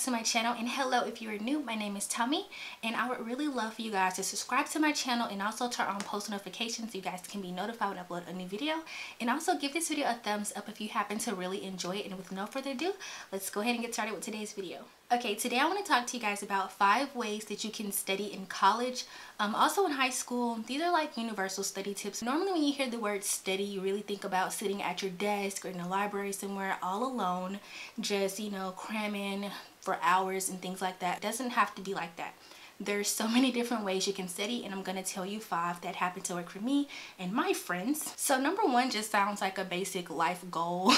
to my channel, and hello if you are new. My name is Tommy, and I would really love for you guys to subscribe to my channel and also turn on post notifications so you guys can be notified when I upload a new video, and also give this video a thumbs up if you happen to really enjoy it. And with no further ado, let's go ahead and get started with today's video. Okay, today I want to talk to you guys about 5 ways that you can study in college, also in high school. These are like universal study tips. Normally when you hear the word study, you really think about sitting at your desk or in a library somewhere all alone, just, you know, cramming for hours and things like that. It doesn't have to be like that. There's so many different ways you can study, and I'm going to tell you 5 that happen to work for me and my friends. So number 1 just sounds like a basic life goal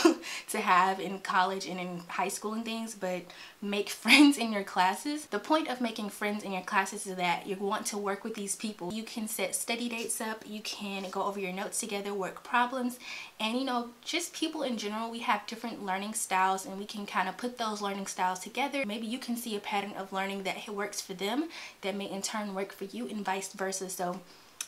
to have in college and in high school and things, but make friends in your classes. The point of making friends in your classes is that you want to work with these people. You can set study dates up, you can go over your notes together, work problems, and you know, just people in general. We have different learning styles, and we can kind of put those learning styles together. Maybe you can see a pattern of learning that works for them that may in turn work for you, and vice versa. So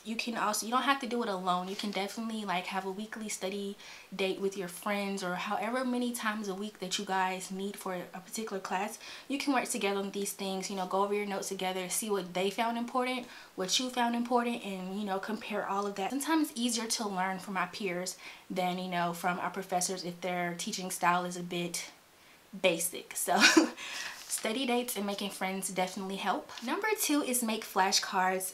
you can also, you don't have to do it alone. You can definitely like have a weekly study date with your friends, or however many times a week that you guys meet for a particular class. You can work together on these things, you know, go over your notes together, see what they found important, what you found important, and you know, compare all of that. Sometimes it's easier to learn from our peers than, you know, from our professors if their teaching style is a bit basic. So study dates and making friends definitely help. Number 2 is make flashcards.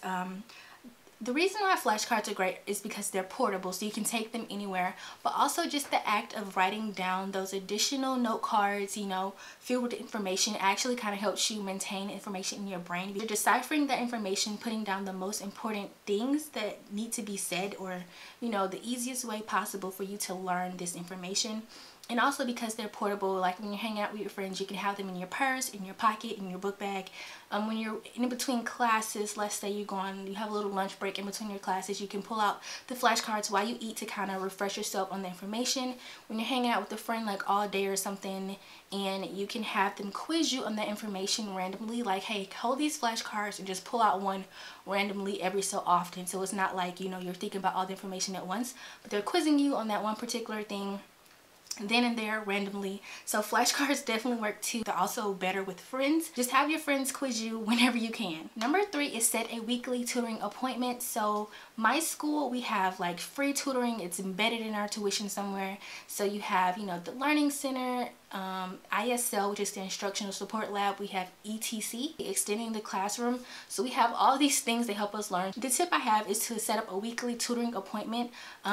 The reason why flashcards are great is because they're portable, so you can take them anywhere, but also just the act of writing down those additional note cards, you know, filled with information, actually kind of helps you maintain information in your brain. You're deciphering that information, putting down the most important things that need to be said, or, you know, the easiest way possible for you to learn this information. And also because they're portable, like when you're hanging out with your friends, you can have them in your purse, in your pocket, in your book bag. When you're in between classes, let's say you have a little lunch break in between your classes, you can pull out the flashcards while you eat to kind of refresh yourself on the information. When you're hanging out with a friend like all day or something, and you can have them quiz you on that information randomly, like, hey, hold these flashcards and just pull out one randomly every so often. So it's not like, you know, you're thinking about all the information at once, but they're quizzing you on that one particular thing then and there randomly. So flashcards definitely work too. They're also better with friends. Just have your friends quiz you whenever you can. Number 3 is set a weekly tutoring appointment. So my school, we have like free tutoring. It's embedded in our tuition somewhere. So you have, you know, the Learning Center, ISL, which is the Instructional Support Lab. We have ETC, extending the classroom. So we have all these things that help us learn. The tip I have is to set up a weekly tutoring appointment.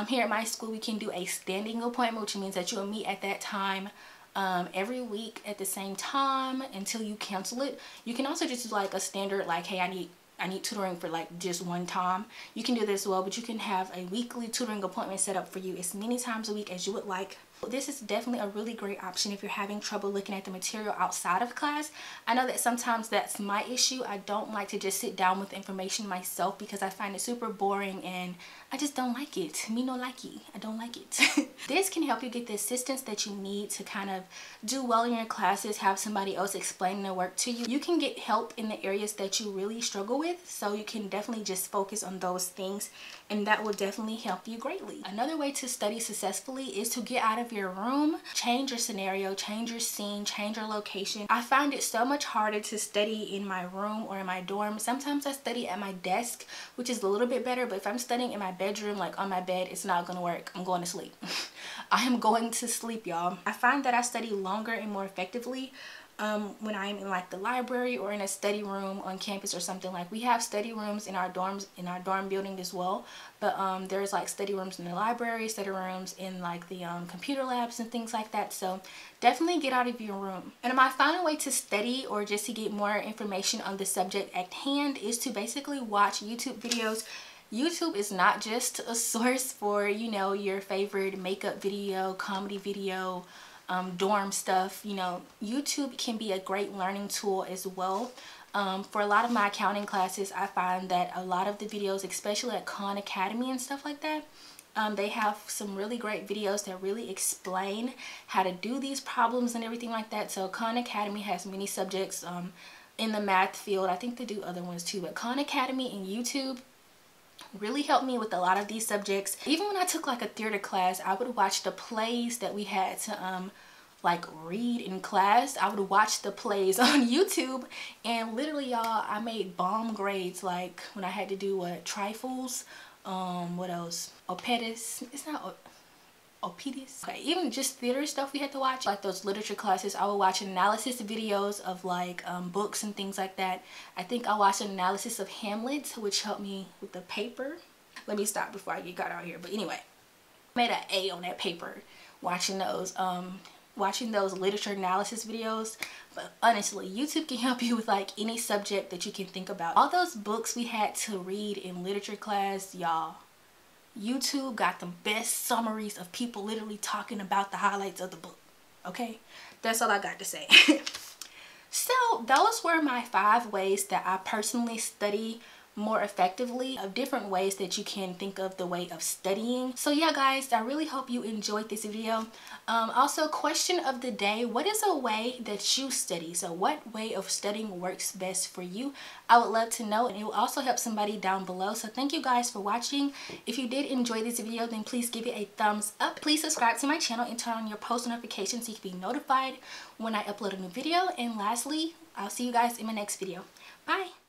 Here at my school, we can do a standing appointment, which means that you will meet at that time every week at the same time until you cancel it. You can also just do like a standard, like, hey, I need tutoring for like just one time. You can do this as well, but you can have a weekly tutoring appointment set up for you as many times a week as you would like. This is definitely a really great option if you're having trouble looking at the material outside of class. I know that sometimes that's my issue. I don't like to just sit down with information myself because I find it super boring and I just don't like it. Me no likey. I don't like it. This can help you get the assistance that you need to kind of do well in your classes, have somebody else explain their work to you. You can get help in the areas that you really struggle with, so you can definitely just focus on those things, and that will definitely help you greatly. Another way to study successfully is to get out of your room, change your scenario, change your scene, change your location. I find it so much harder to study in my room or in my dorm. Sometimes I study at my desk, which is a little bit better, but if I'm studying in my bedroom, like on my bed, it's not gonna work. I'm going to sleep. I am going to sleep, y'all. I find that I study longer and more effectively when I'm in like the library or in a study room on campus or something. Like, we have study rooms in our dorms, in our dorm building as well, but there's like study rooms in the library, study rooms in like the computer labs and things like that. So definitely get out of your room. And my final way to study, or just to get more information on the subject at hand, is to basically watch YouTube videos. YouTube is not just a source for, you know, your favorite makeup video, comedy video, dorm stuff. You know, YouTube can be a great learning tool as well. For a lot of my accounting classes, I find that a lot of the videos, especially at Khan Academy and stuff like that, they have some really great videos that really explain how to do these problems and everything like that. So Khan Academy has many subjects in the math field. I think they do other ones too, but Khan Academy and YouTube really helped me with a lot of these subjects. Even when I took like a theater class, I would watch the plays that we had to like read in class, I would watch the plays on YouTube, and literally y'all, I made bomb grades. Like when I had to do what, trifles, what else, opetus, it's not opetus, okay, even just theater stuff we had to watch, like those literature classes. I would watch analysis videos of like books and things like that. I think I watched an analysis of Hamlet, which helped me with the paper. Let me stop before I get got out here, but anyway, I made an A on that paper watching those literature analysis videos. But honestly, YouTube can help you with like any subject that you can think about. All those books we had to read in literature class, y'all, YouTube got the best summaries of people literally talking about the highlights of the book. Okay, that's all I got to say. So those were my 5 ways that I personally study more effectively, of different ways that you can think of the way of studying. So yeah guys, I really hope you enjoyed this video. Also, question of the day, what is a way that you study? So what way of studying works best for you? I would love to know, and it will also help somebody down below. So thank you guys for watching. If you did enjoy this video, then please give it a thumbs up. Please subscribe to my channel and turn on your post notifications so you can be notified when I upload a new video. And lastly, I'll see you guys in my next video. Bye.